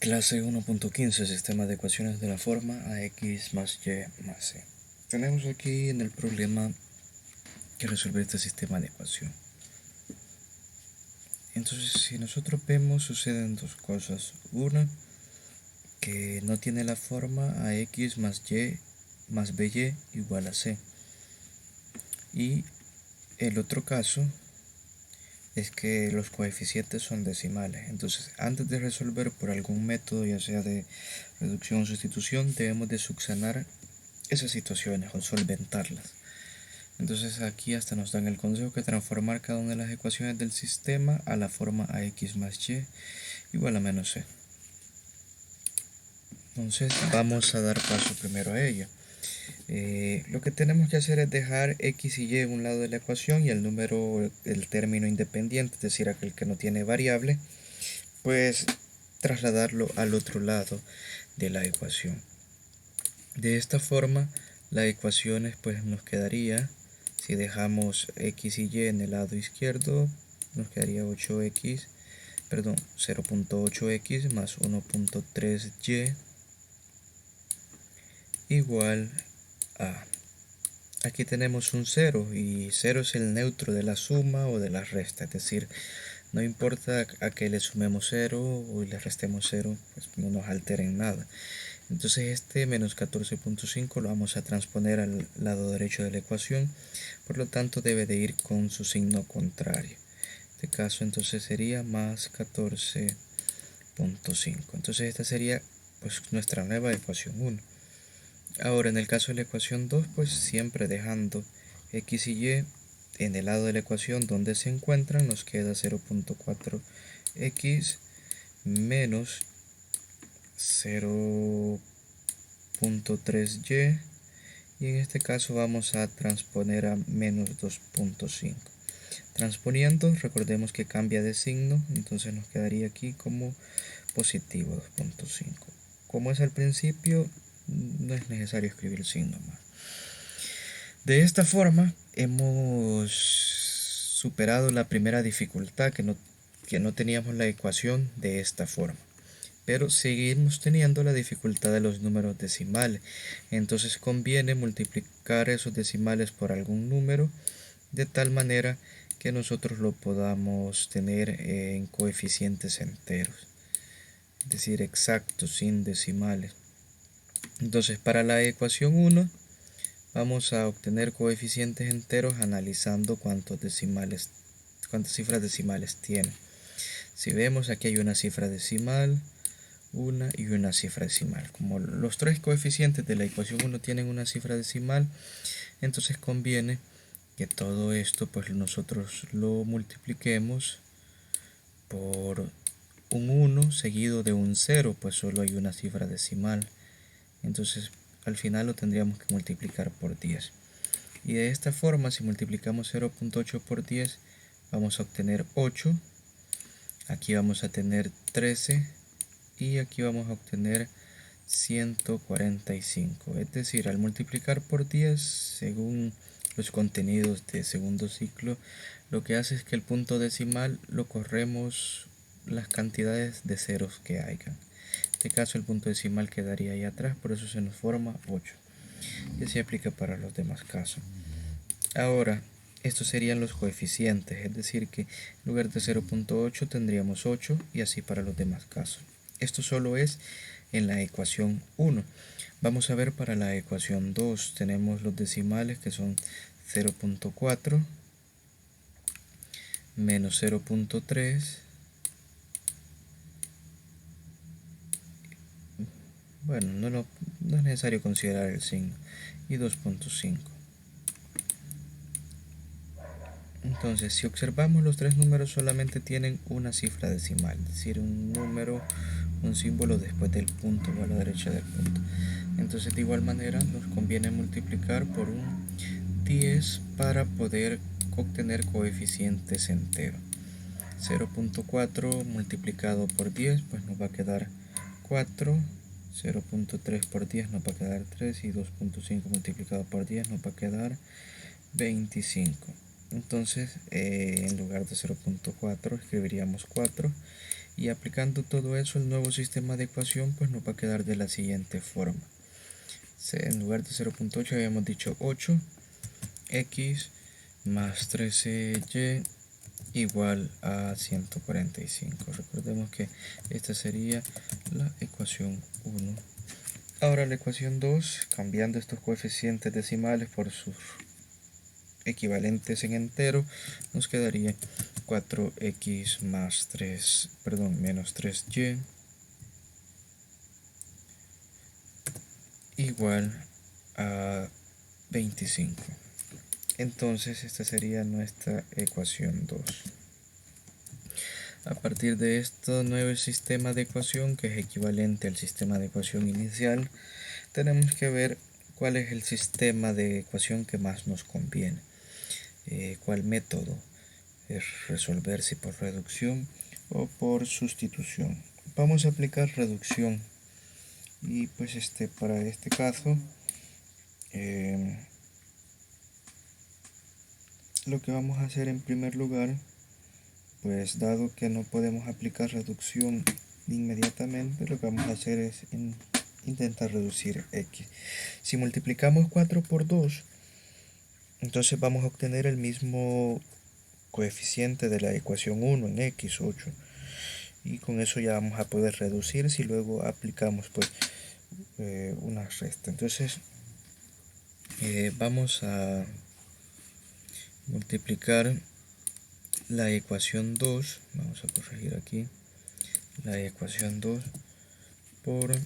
Clase 1.15, sistema de ecuaciones de la forma ax más y más c. Tenemos aquí en el problema que resolver este sistema de ecuación. Entonces, si nosotros vemos, suceden dos cosas. Una, que no tiene la forma ax más y más by igual a c. Y el otro caso es que los coeficientes son decimales. Entonces, antes de resolver por algún método, ya sea de reducción o sustitución, debemos de subsanar esas situaciones o solventarlas. Entonces aquí hasta nos dan el consejo que transformar cada una de las ecuaciones del sistema a la forma ax más y igual a menos c. Entonces vamos a dar paso primero a ello. Lo que tenemos que hacer es dejar x y y en un lado de la ecuación y el número, el término independiente, es decir, aquel que no tiene variable, pues trasladarlo al otro lado de la ecuación. De esta forma, la ecuación pues nos quedaría, si dejamos x y y en el lado izquierdo, nos quedaría 0.8x más 1.3y igual a. Aquí tenemos un 0 y 0 es el neutro de la suma o de la resta, es decir, no importa a que le sumemos 0 o le restemos 0, pues no nos altera en nada. Entonces este menos 14.5 lo vamos a transponer al lado derecho de la ecuación, por lo tanto debe de ir con su signo contrario. En este caso entonces sería más 14.5. Entonces esta sería pues nuestra nueva ecuación 1. Ahora en el caso de la ecuación 2, pues siempre dejando x y y en el lado de la ecuación donde se encuentran, nos queda 0.4x menos 0.3y y en este caso vamos a transponer a menos 2.5. Transponiendo, recordemos que cambia de signo, entonces nos quedaría aquí como positivo 2.5. Como es al principio, no es necesario escribir el signo más. De esta forma hemos superado la primera dificultad, que no teníamos la ecuación de esta forma. Pero seguimos teniendo la dificultad de los números decimales. Entonces conviene multiplicar esos decimales por algún número de tal manera que nosotros lo podamos tener en coeficientes enteros, es decir, exactos, sin decimales. Entonces para la ecuación 1 vamos a obtener coeficientes enteros analizando cuántas cifras decimales tiene. Si vemos, aquí hay una cifra decimal, una y una cifra decimal. Como los tres coeficientes de la ecuación 1 tienen una cifra decimal, entonces conviene que todo esto pues nosotros lo multipliquemos por un 1 seguido de un 0, pues solo hay una cifra decimal. Entonces al final lo tendríamos que multiplicar por 10. Y de esta forma, si multiplicamos 0.8 por 10, vamos a obtener 8. Aquí vamos a tener 13 y aquí vamos a obtener 145. Es decir, al multiplicar por 10, según los contenidos de segundo ciclo, lo que hace es que el punto decimal lo corremos las cantidades de ceros que hayan. En este caso el punto decimal quedaría ahí atrás, por eso se nos forma 8. Y así aplica para los demás casos. Ahora, estos serían los coeficientes, es decir que en lugar de 0.8 tendríamos 8 y así para los demás casos. Esto solo es en la ecuación 1. Vamos a ver para la ecuación 2. Tenemos los decimales que son 0.4 menos 0.3 bueno, no es necesario considerar el signo, y 2.5. Entonces, si observamos, los tres números solamente tienen una cifra decimal, es decir, un número, un símbolo después del punto o a la derecha del punto. Entonces, de igual manera, nos conviene multiplicar por un 10 para poder obtener coeficientes enteros. 0.4 multiplicado por 10, pues nos va a quedar 4. 0.3 por 10 nos va a quedar 3 y 2.5 multiplicado por 10 nos va a quedar 25. Entonces en lugar de 0.4 escribiríamos 4 Y aplicando todo eso, el nuevo sistema de ecuación pues nos va a quedar de la siguiente forma. En lugar de 0.8 habíamos dicho 8x más 13y igual a 145. Recordemos que esta sería la ecuación 1. Ahora la ecuación 2, cambiando estos coeficientes decimales por sus equivalentes en entero, nos quedaría 4x menos 3y igual a 25. Entonces esta sería nuestra ecuación 2. A partir de este nuevo sistema de ecuación, que es equivalente al sistema de ecuación inicial, tenemos que ver cuál es el sistema de ecuación que más nos conviene. Cuál método es resolver, si por reducción o por sustitución. Vamos a aplicar reducción. Y pues para este caso, lo que vamos a hacer en primer lugar, pues dado que no podemos aplicar reducción inmediatamente, lo que vamos a hacer es intentar reducir x. Si multiplicamos 4 por 2, entonces vamos a obtener el mismo coeficiente de la ecuación 1 en x, 8. Y con eso ya vamos a poder reducir si luego aplicamos pues una resta. Entonces vamos a multiplicar la ecuación 2, vamos a corregir aquí, la ecuación 2 por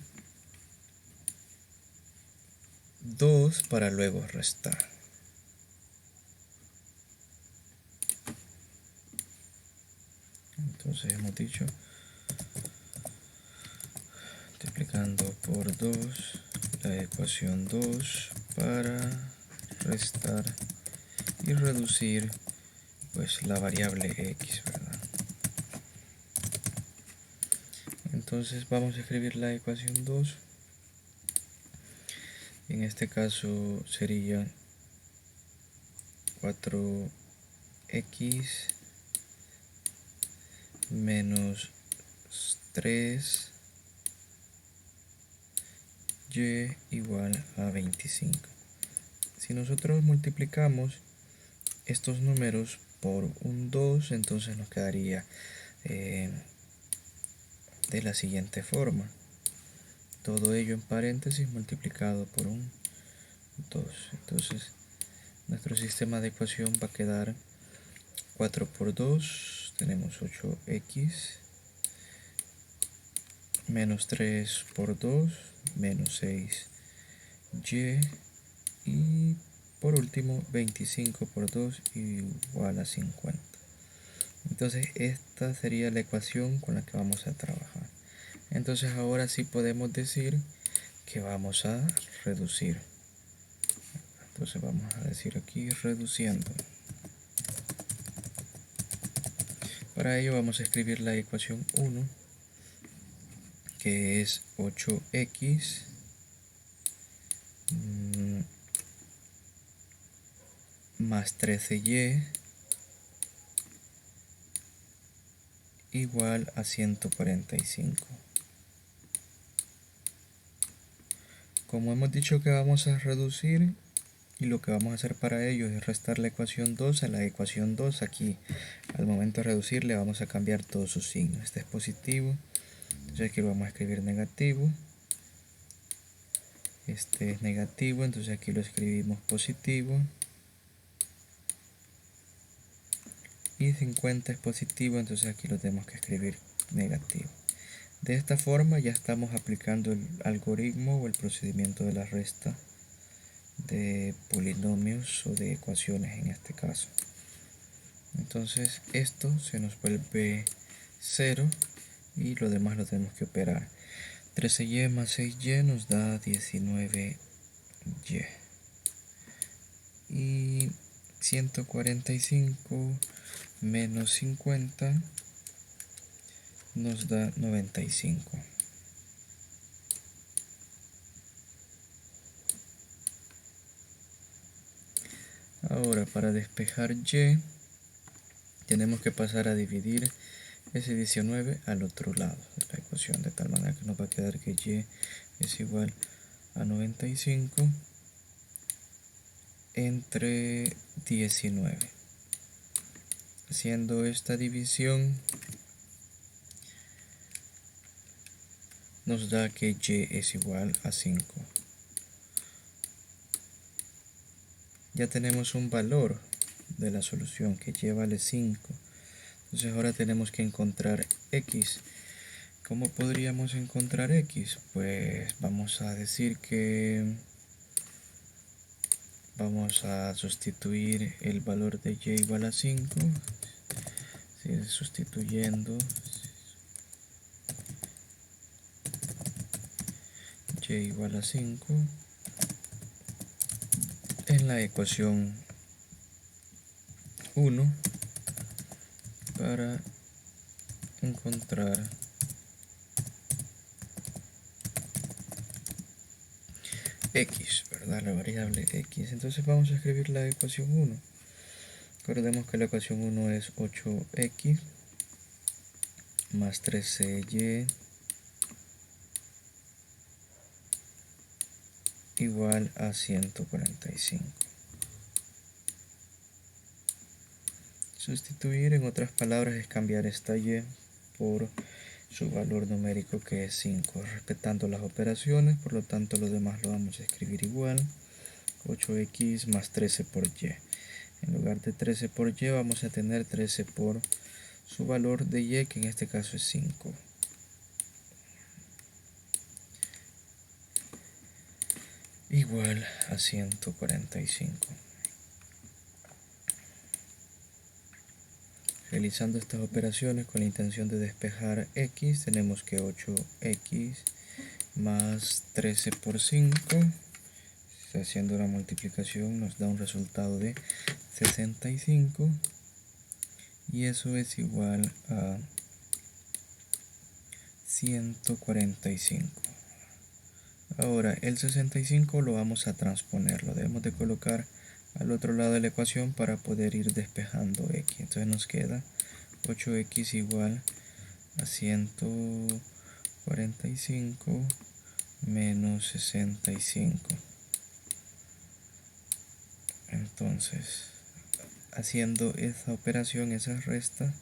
2 para luego restar. Entonces hemos dicho, multiplicando por 2 la ecuación 2 para restar y reducir pues la variable x, ¿verdad? Entonces vamos a escribir la ecuación 2. En este caso sería 4x menos 3y igual a 25. Si nosotros multiplicamos estos números por un 2, entonces nos quedaría de la siguiente forma. Todo ello en paréntesis multiplicado por un 2. Entonces nuestro sistema de ecuación va a quedar 4 por 2, tenemos 8x, menos 3 por 2, menos 6y, y por último 25 por 2 igual a 50. Entonces esta sería la ecuación con la que vamos a trabajar. Entonces ahora sí podemos decir que vamos a reducir. Entonces vamos a decir aquí reduciendo. Para ello vamos a escribir la ecuación 1, que es 8x más 13y igual a 145. Como hemos dicho que vamos a reducir, y lo que vamos a hacer para ello es restar la ecuación 2 a la ecuación 2. Aquí al momento de reducir le vamos a cambiar todos sus signos. Este es positivo, entonces aquí lo vamos a escribir negativo. Este es negativo, entonces aquí lo escribimos positivo. Y 50 es positivo, entonces aquí lo tenemos que escribir negativo. De esta forma ya estamos aplicando el algoritmo o el procedimiento de la resta de polinomios o de ecuaciones en este caso. Entonces esto se nos vuelve 0 y lo demás lo tenemos que operar. 13y más 6y nos da 19y. Y 145 menos 50 nos da 95. Ahora para despejar y tenemos que pasar a dividir ese 19 al otro lado de la ecuación, de tal manera que nos va a quedar que y es igual a 95 entre 19. Haciendo esta división nos da que y es igual a 5. Ya tenemos un valor de la solución, que y vale 5. Entonces ahora tenemos que encontrar x. ¿Cómo podríamos encontrar x? Pues vamos a decir que vamos a sustituir el valor de y igual a 5. Sustituyendo y igual a 5 en la ecuación 1 para encontrar x, ¿verdad? La variable x. Entonces vamos a escribir la ecuación 1. Recordemos que la ecuación 1 es 8x más 13y igual a 145. Sustituir, en otras palabras, es cambiar esta y por su valor numérico, que es 5, respetando las operaciones. Por lo tanto, lo demás lo vamos a escribir igual. 8x más 13 por y. En lugar de 13 por y vamos a tener 13 por su valor de y, que en este caso es 5. Igual a 145. Realizando estas operaciones con la intención de despejar x, tenemos que 8x más 13 por 5, haciendo la multiplicación nos da un resultado de 65, y eso es igual a 145. Ahora el 65 lo vamos a transponer, lo debemos de colocar al otro lado de la ecuación para poder ir despejando x. Entonces nos queda 8x igual a 145 menos 65. Entonces, haciendo esa operación, esa resta,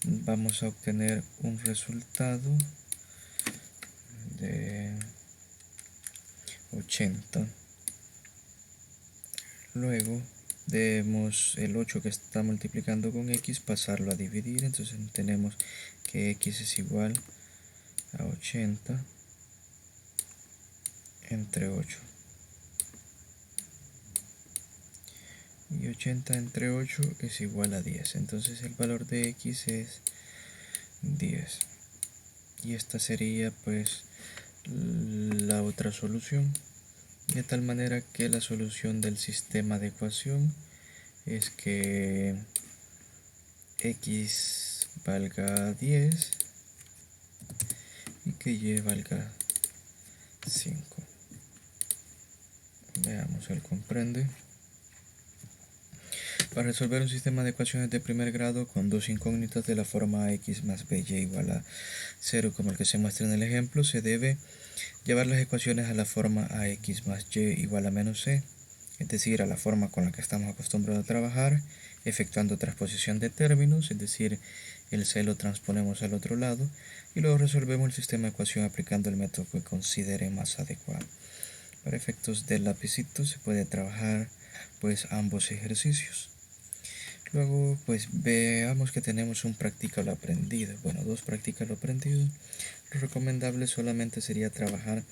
vamos a obtener un resultado de 80. Luego debemos el 8 que está multiplicando con x pasarlo a dividir. Entonces tenemos que x es igual a 80 entre 8. Y 80 entre 8 es igual a 10. Entonces el valor de x es 10. Y esta sería pues la otra solución. De tal manera que la solución del sistema de ecuación es que x valga 10 y que y valga 5. Veamos el comprende. Para resolver un sistema de ecuaciones de primer grado con dos incógnitas de la forma x más by igual a 0, como el que se muestra en el ejemplo, se debe llevar las ecuaciones a la forma ax más y igual a menos c, es decir, a la forma con la que estamos acostumbrados a trabajar, efectuando transposición de términos, es decir, el c lo transponemos al otro lado, y luego resolvemos el sistema de ecuación aplicando el método que considere más adecuado. Para efectos del lapicito se puede trabajar pues ambos ejercicios. Luego pues veamos que tenemos un practícalo aprendido, bueno, dos practícalo aprendido. Lo recomendable solamente sería trabajar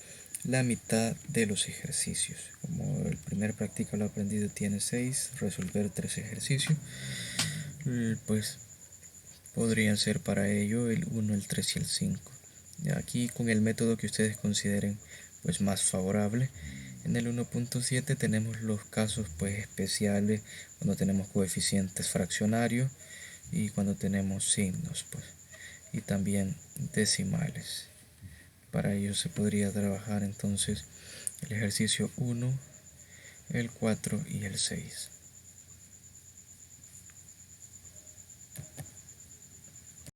la mitad de los ejercicios. Como el primer practícalo aprendido tiene 6, resolver 3 ejercicios, pues podrían ser para ello el 1, el 3 y el 5. Aquí con el método que ustedes consideren pues más favorable. En el 1.7 tenemos los casos pues especiales, cuando tenemos coeficientes fraccionarios y cuando tenemos signos pues, y también decimales. Para ello se podría trabajar entonces el ejercicio 1, el 4 y el 6.